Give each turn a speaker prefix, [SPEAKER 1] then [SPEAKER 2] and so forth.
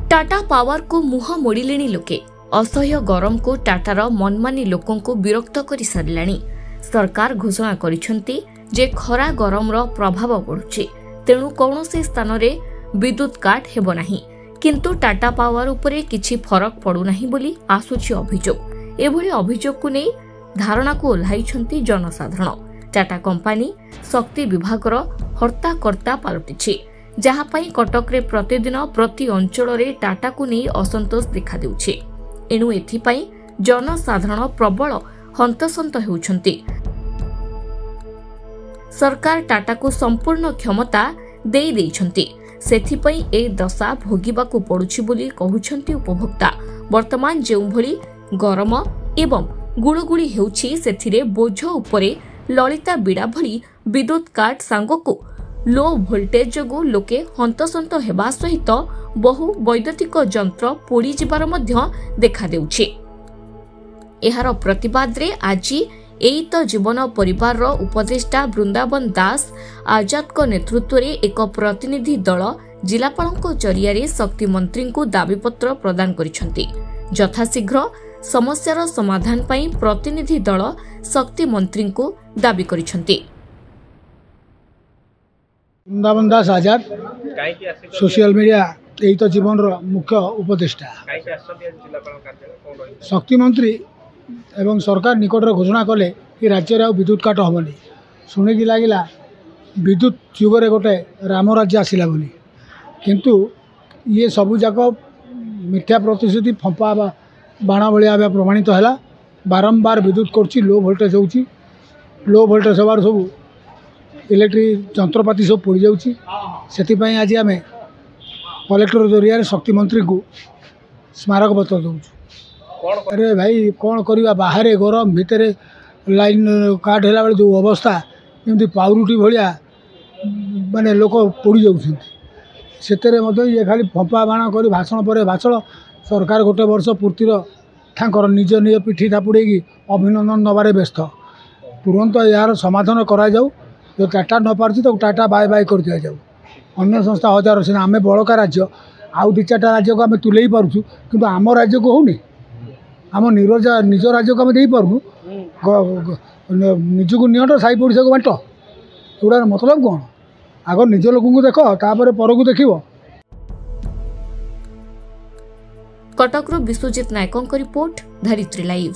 [SPEAKER 1] Tata power को मुह मोड़िले लोके असह्य गरम को टाटार मनमानी लोकों को विरक्त कर सारे सरकार घोषणा करिसेंती जे खरा गरम रो प्रभाव पड़ुछि तेणु कौनसी स्थान रे विद्युत काट हेबो नाही किंतु टाटा पावर उपरे किछि फरक पड़ू नाही बोली आसुछि अभियोग। एभली अभियोग को नहीं धारणा को ओह्लाइछंती जनसाधारण। टाटा कंपनी शक्ति विभागर हर्ताकर्ता पलटिछि जहाँ पई कटक रे प्रतिदिन प्रति अंचल रे टाटा को नहीं असंतोष देखा देउछि। एणु एथिपाई जनसाधारण प्रबल हंतसंत हेउछंती। सरकार टाटा को संपूर्ण क्षमता देई देइछंती सेथिपई ए दशा भोगिबाकू पड़ुछि बोली कहउछंती उपभोक्ता। वर्तमान जेउ भली गरम एवं गुळुगुळी हेउछि सेथिरे बोझ उपरे ललिता बिड़ा भली विद्युत काट सांगको लो भोल्टेज जोगु लोके हंतसंत हेबा सहित बहु वैद्युतिक जंत्र पोड़ी जिबार मध्य देखा देउछि। एहार प्रतिवाद रे आज एइत जीवन परिवार रो उपदेष्टा वृंदावन दास आजाद को नेतृत्व रे एक प्रतिनिधि दल जिलापाल जरिया शक्ति मंत्री को दाबीपत्र प्रदान करिसेंती। यथाशीघ्र समस्यार समाधान पई प्रतिनिधि दल शक्ति मंत्री को दाबी करिसेंती।
[SPEAKER 2] वृंदावन दास आजाद सोशल मीडिया यही तो जीवन रो मुख्य उपदेष्टा शक्ति मंत्री एवं सरकार निकट घोषणा कले कि राज्य रे विद्युत काट हेनी शुणिकी लगिला विद्युत युगरे गोटे राम राज्य आसला बोली किंतु ये सबू जाक मिथ्या प्रतिश्रुति फंपा बाण भाया प्रमाणित है। बारंबार विद्युत कर लो भोल्टेज होची लो भोल्टेज हबार सब इलेक्ट्रिक जंत्रपाति सब पोड़ जाऊँगी से आज आम कलेक्टर जरिया शक्ति मंत्री को स्मारक पत्र दौर। अरे भाई कौन करवा बाहर गरम भितर लाइन काट है बेले जो अवस्था एमती पाउरुटी भाया माने लोक पोड़ जाते ये खाली फंपा बाण कर भाषण पर भाषण सरकार गोटे वर्ष पूर्तिर थाकर निज निज पिठी थापुड़े अभिनंदन नबारे व्यस्त तुरंत यार समाधान करा जाऊ। जो टाटा न पार्टी तो टाटा बाय बाय कर दिया जाऊ। अन्य संस्था हजार सीना आम बड़का राज्य आउ दि चार्टा राज्य को आम तुले पार्छु किंतु आम राज्य को होनी आम निज राज्य को आम दे पार्नु निजक निहट साई पड़ोसा को बांट एगुड़ा मतलब कौन आग निज लोक देख तापर पर को देख।
[SPEAKER 1] कटक विश्वजित नायकों रिपोर्ट धरित्री लाइव।